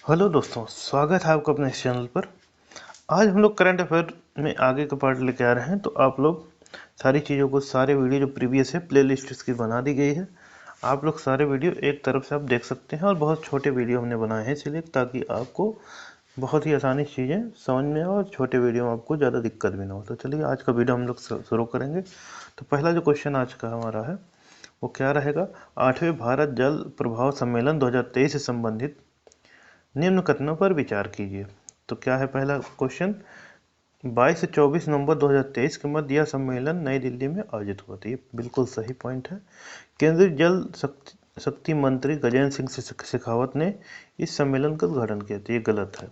Hello दोस्तों, स्वागत है आपका अपने इस चैनल पर। आज हम लोग करंट अफेयर में आगे का पार्ट लेके आ रहे हैं। तो आप लोग सारी चीज़ों को, सारे वीडियो जो प्रीवियस है प्लेलिस्ट इसकी बना दी गई है। आप लोग सारे वीडियो एक तरफ से आप देख सकते हैं और बहुत छोटे वीडियो हमने बनाए हैं इसलिए, ताकि आपको बहुत ही आसानी से चीज़ें समझ में आए और छोटे वीडियो में आपको ज़्यादा दिक्कत भी ना हो। तो चलिए आज का वीडियो हम लोग शुरू करेंगे। तो पहला जो क्वेश्चन आज का हमारा है वो क्या रहेगा, 8वें भारत जल प्रभाव सम्मेलन 2023 से संबंधित निम्न कथनों पर विचार कीजिए। तो क्या है पहला क्वेश्चन, 22 से 24 नवंबर 2023 के मध्य यह सम्मेलन नई दिल्ली में आयोजित हुआ था। ये बिल्कुल सही पॉइंट है। केंद्रीय जल शक्ति मंत्री गजेंद्र सिंह शेखावत ने इस सम्मेलन का उद्घाटन किया था। ये गलत है।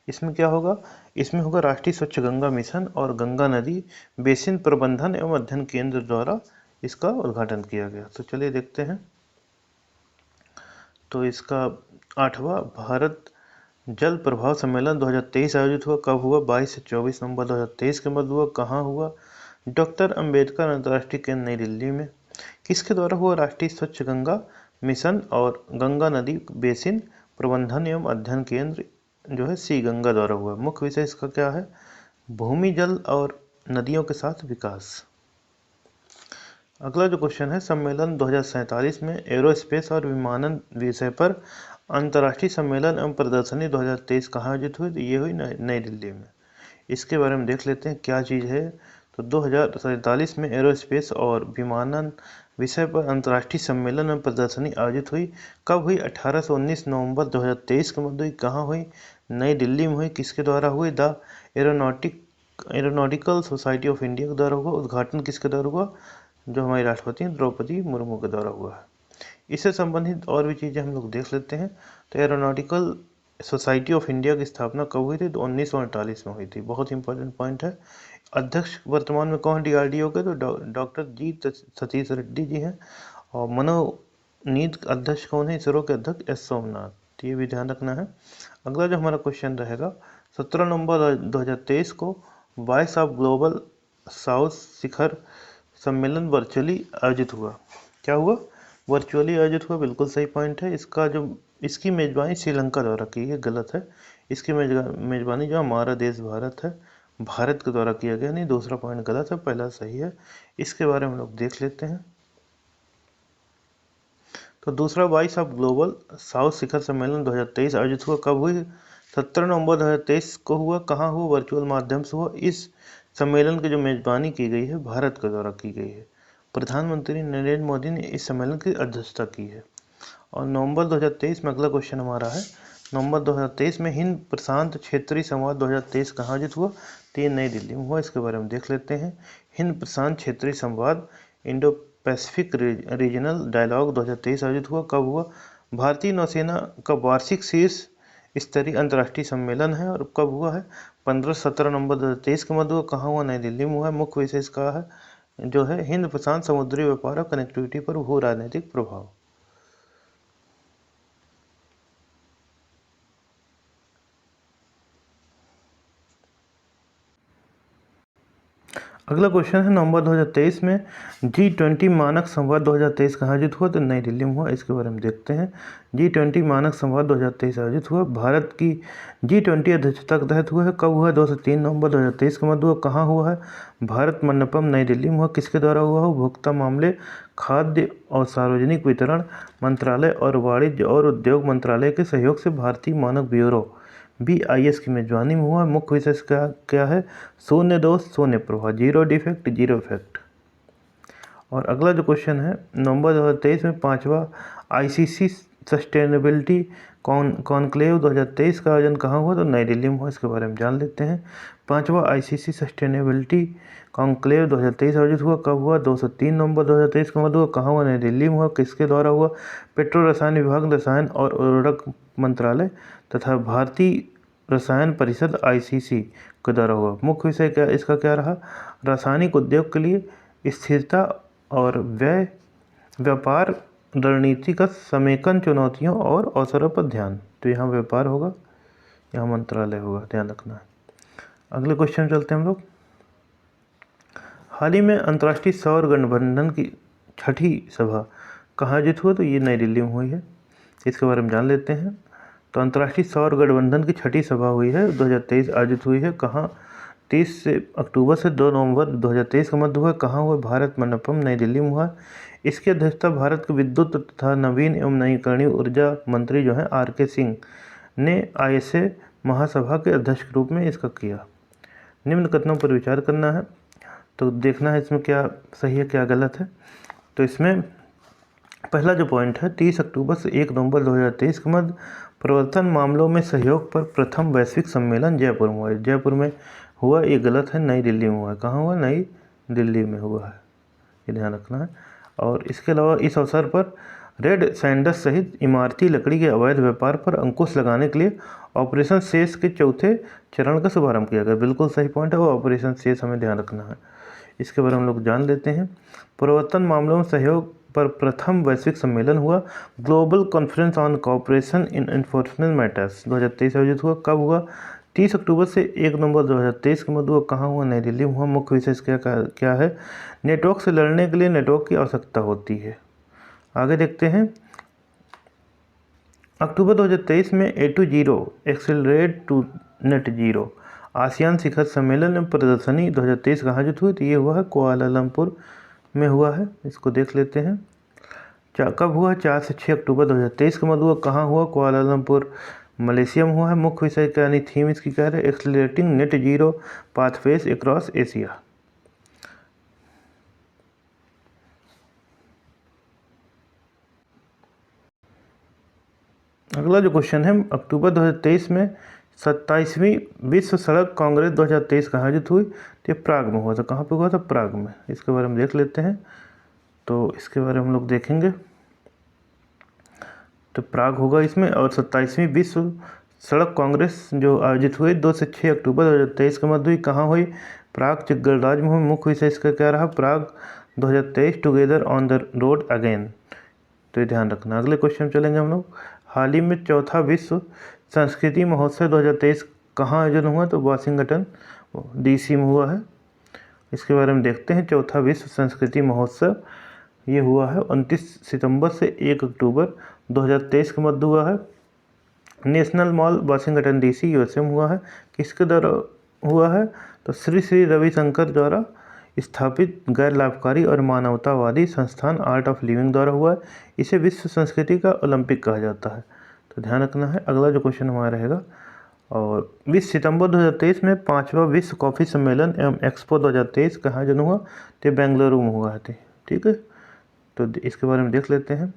इसमें क्या होगा, इसमें होगा राष्ट्रीय स्वच्छ गंगा मिशन और गंगा नदी बेसिन प्रबंधन एवं अध्ययन केंद्र द्वारा इसका उद्घाटन किया गया। तो चलिए देखते हैं। तो इसका 8वां भारत जल प्रभाव सम्मेलन 2023 आयोजित हुआ। कब हुआ? 22 से 24 नवंबर 2023 के मध्य हुआ। कहाँ हुआ? डॉक्टर अंबेडकर अंतर्राष्ट्रीय केंद्र नई दिल्ली में। किसके द्वारा हुआ? राष्ट्रीय स्वच्छ गंगा मिशन और गंगा नदी बेसिन प्रबंधन एवं अध्ययन केंद्र जो है सी गंगा द्वारा हुआ। मुख्य विषय इसका क्या है? भूमि जल और नदियों के साथ विकास। अगला जो क्वेश्चन है, सम्मेलन 2047 में एरोस्पेस और विमानन विषय पर अंतर्राष्ट्रीय सम्मेलन एवं प्रदर्शनी 2023 कहाँ आयोजित हुई? तो ये हुई नई दिल्ली में। इसके बारे में देख लेते हैं क्या चीज़ है। तो 2047 में एरोस्पेस और विमानन विषय पर अंतर्राष्ट्रीय सम्मेलन एवं प्रदर्शनी आयोजित हुई। कब हुई? 18 से 19 नवंबर 2023 के मध्य हुई। कहाँ हुई? नई दिल्ली में हुई। किसके द्वारा हुई? The aeronautical society of India के द्वारा हुआ। उद्घाटन किसके द्वारा हुआ? जो हमारी राष्ट्रपति द्रौपदी मुर्मू के द्वारा हुआ है। इससे संबंधित और भी चीज़ें हम लोग देख लेते हैं। तो एरोनॉटिकल सोसाइटी ऑफ इंडिया की स्थापना कब हुई थी? तो 1948 में हुई थी। बहुत इंपॉर्टेंट पॉइंट है। अध्यक्ष वर्तमान में कौन डीआरडीओ के? तो डॉक्टर जी सतीश रेड्डी जी हैं। और मनोनीत अध्यक्ष कौन है? इसरो के अध्यक्ष एस सोमनाथ। ये भी ध्यान रखना है। अगला जो हमारा क्वेश्चन रहेगा, 17 नवंबर 2023 को वॉइस ऑफ ग्लोबल साउथ शिखर सम्मेलन वर्चुअली आयोजित हुआ। क्या हुआ? वर्चुअली आयोजित हुआ। बिल्कुल सही पॉइंट है। इसकी मेजबानी श्रीलंका द्वारा की है। गलत है। इसकी मेजबानी जो हमारा देश भारत है, भारत के द्वारा किया गया। नहीं, दूसरा पॉइंट गलत है, पहला सही है। इसके बारे में हम लोग देख लेते हैं। तो दूसरा वॉइस ऑफ ग्लोबल साउथ शिखर सम्मेलन 2023 आयोजित हुआ। कब हुई? 17 नवंबर 2023 को हुआ। कहाँ हुआ? वर्चुअल माध्यम से हुआ। इस सम्मेलन की जो मेजबानी की गई है भारत के द्वारा की गई है। प्रधानमंत्री नरेंद्र मोदी ने इस सम्मेलन की अध्यक्षता की है। और नवंबर 2023 में अगला क्वेश्चन हमारा है, नवंबर 2023 में हिंद प्रशांत क्षेत्रीय संवाद 2023 कहाँ आयोजित हुआ? तो ये नई दिल्ली में हुआ। इसके बारे में देख लेते हैं। हिंद प्रशांत क्षेत्रीय संवाद इंडो पैसिफिक रीजनल डायलॉग 2023 आयोजित हुआ। कब हुआ? भारतीय नौसेना का वार्षिक शीर्ष स्तरीय अंतर्राष्ट्रीय सम्मेलन है। और कब हुआ है? 15-17 नवंबर 2023 के मध्य हुआ। कहाँ हुआ? नई दिल्ली में हुआ है। मुख्य विषय इसका है जो है हिंद प्रशांत समुद्री व्यापार और कनेक्टिविटी पर भू राजनीतिक प्रभाव। अगला क्वेश्चन है, नवंबर 2023 में G20 मानक संवाद 2023 कहाँ आयोजित हुआ? तो नई दिल्ली में हुआ। इसके बारे में देखते हैं। G20 मानक संवाद 2023 आयोजित हुआ। भारत की G20 अध्यक्षता के तहत हुआ है। कब हुआ? 2 से 3 नवंबर 2023 के मध्य हुआ। कहाँ हुआ है? भारत मंडपम नई दिल्ली में हुआ। किसके द्वारा हुआ? उपभोक्ता मामले, खाद्य और सार्वजनिक वितरण मंत्रालय और वाणिज्य और उद्योग मंत्रालय के सहयोग से भारतीय मानक ब्यूरो BIS की मेजबानी में हुआ। मुख्य विषय क्या है? शून्य दोष शून्य प्रभाव, जीरो डिफेक्ट जीरो इफेक्ट। और अगला जो क्वेश्चन है, नवंबर 2023 में 5वां ICC सस्टेनेबिलिटी कॉन्क्लेव 2023 का आयोजन कहाँ हुआ? तो नई दिल्ली में हुआ। इसके बारे में जान लेते हैं। 5वां ICC सस्टेनेबिलिटी कॉन्क्लेव 2023 आयोजित हुआ। कब हुआ? 2 से 3 नवंबर 2023 के मध्य हुआ। कहाँ हुआ? नई दिल्ली में हुआ। किसके द्वारा हुआ? पेट्रो रसायन विभाग, रसायन और उर्वरक मंत्रालय तथा भारतीय रसायन परिषद ICC के द्वारा हुआ। मुख्य विषय क्या इसका क्या रहा? रासायनिक उद्योग के लिए स्थिरता और व्यापार रणनीति का समेकन, चुनौतियों और अवसरों पर ध्यान। तो यहाँ व्यापार होगा, यहाँ मंत्रालय होगा, ध्यान रखना है। अगले क्वेश्चन चलते हैं हम लोग। हाल ही में अंतर्राष्ट्रीय सौर गठबंधन की 6ठी सभा कहाँ आयोजित हुआ? तो ये नई दिल्ली में हुई है। इसके बारे में जान लेते हैं। तो अंतर्राष्ट्रीय सौर गठबंधन की 6ठी सभा हुई है 2023 आयोजित हुई है कहाँ? 30 अक्टूबर से 2 नवंबर 2023 का मध्य हुआ। कहाँ हुआ? भारत मंडपम नई दिल्ली में हुआ। इसकी अध्यक्षता भारत के विद्युत तथा नवीन एवं नवीकरणीय ऊर्जा मंत्री जो हैं RK सिंह ने ISA महासभा के अध्यक्ष के रूप में इसका किया। निम्न कथनों पर विचार करना है, तो देखना है इसमें क्या सही है क्या गलत है। तो इसमें पहला जो पॉइंट है 30 अक्टूबर से 1 नवंबर 2023 के मध्य प्रवर्तन मामलों में सहयोग पर प्रथम वैश्विक सम्मेलन जयपुर में हुआ। जयपुर में हुआ, ये गलत है, नई दिल्ली में हुआ है। कहाँ हुआ? नई दिल्ली में हुआ है, ये ध्यान रखना है। और इसके अलावा इस अवसर पर रेड सैंडस सहित इमारती लकड़ी के अवैध व्यापार पर अंकुश लगाने के लिए ऑपरेशन शेष के चौथे चरण का शुभारंभ किया गया। बिल्कुल सही पॉइंट है, वो ऑपरेशन शेष हमें ध्यान रखना है। इसके बारे में हम लोग जान लेते हैं। प्रवर्तन मामलों में सहयोग पर प्रथम वैश्विक सम्मेलन हुआ। Global conference on cooperation in enforcement matters 2023 आयोजित हुआ। कब हुआ? 30 अक्टूबर से 1 नवंबर 2023 के मध्य हुआ। कहाँ हुआ? नई दिल्ली में हुआ। मुख्य विषय क्या है? नेटवर्क से लड़ने के लिए नेटवर्क की आवश्यकता होती है। आगे देखते हैं। अक्टूबर 2023 में A20 accelerate to net zero ASEAN शिखर सम्मेलन में प्रदर्शनी 2023 कहाँ आयोजित हुई? तो ये हुआ है कुआलालंपुर में हुआ है। इसको देख लेते हैं। कब हुआ? 4 से 6 अक्टूबर 2023 के मध्य हुआ। कहाँ हुआ? कुआलालंपुर मलेशिया में हुआ है। मुख्य विषय क्या यानी थीम इसकी क्या है? Accelerating net zero pathways across Asia. अगला जो क्वेश्चन है, अक्टूबर 2023 में 27वीं विश्व सड़क कांग्रेस 2023 कहाँ आयोजित हुई? तो प्राग में हुआ था। कहाँ पे हुआ था? प्राग में। इसके बारे में देख लेते हैं। तो इसके बारे में हम लोग देखेंगे, तो प्राग होगा इसमें। और 27वीं विश्व सड़क कांग्रेस जो आयोजित हुई 2 से 6 अक्टूबर 2023 के मध्य हुई। कहाँ हुई? प्राग चेक गणराज्य में हुई। मुख्य विषय इसका क्या रहा? प्राग 2023 together on the road again. तो ये ध्यान रखना। अगले क्वेश्चन चलेंगे हम लोग। हाल ही में चौथा विश्व संस्कृति महोत्सव 2023 कहाँ आयोजन हुआ? तो वाशिंगटन DC में हुआ है। इसके बारे में देखते हैं। चौथा विश्व संस्कृति महोत्सव ये हुआ है 29 सितंबर से 1 अक्टूबर 2023 के मध्य हुआ है। National mall Washington DC USA में हुआ है। किसके द्वारा हुआ है? तो श्री श्री रविशंकर द्वारा स्थापित गैर लाभकारी और मानवतावादी संस्थान आर्ट ऑफ लिविंग द्वारा हुआ है। इसे विश्व संस्कृति का ओलंपिक कहा जाता है। तो ध्यान रखना है। अगला जो क्वेश्चन हमारा रहेगा, और 20 सितंबर 2023 में 5वां विश्व कॉफ़ी सम्मेलन एवं एक्सपो 2023 कहाँ आयोजन हुआ? तो बेंगलुरु में हुआ है। ठीक है, तो इसके बारे में देख लेते हैं।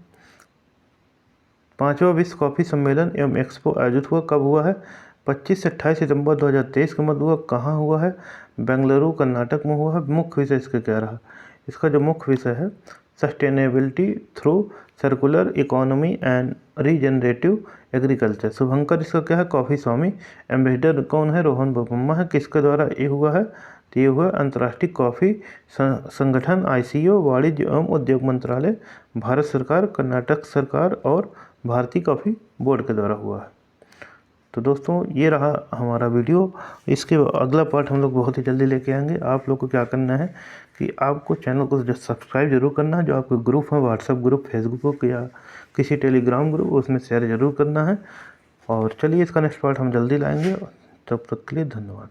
5वां विश्व कॉफ़ी सम्मेलन एवं एक्सपो आयोजित हुआ। कब हुआ है? 25 से 28 सितंबर 2023 के मध्य हुआ। कहाँ हुआ है? बेंगलुरु कर्नाटक में हुआ है। मुख्य विषय इसका क्या रहा? इसका जो मुख्य विषय है sustainability through circular economy and regenerative agriculture. शुभंकर इसका क्या है? कॉफ़ी स्वामी। एम्बेसडर कौन है? रोहन बोपम्मा है। किसके द्वारा ये हुआ है? तो ये हुआ अंतर्राष्ट्रीय कॉफ़ी संगठन ICO, वाणिज्य एवं उद्योग मंत्रालय, भारत सरकार, कर्नाटक सरकार और भारतीय कॉफ़ी बोर्ड के द्वारा हुआ है। तो दोस्तों ये रहा हमारा वीडियो। इसके अगला पार्ट हम लोग बहुत ही जल्दी लेके आएंगे। आप लोग को क्या करना है कि आपको चैनल को जो सब्सक्राइब जरूर करना है। जो आपके ग्रुप है, व्हाट्सएप ग्रुप, फेसबुक ग्रुप या किसी टेलीग्राम ग्रुप, उसमें शेयर जरूर करना है। और चलिए इसका नेक्स्ट पार्ट हम जल्दी लाएंगे। तब तक के लिए धन्यवाद।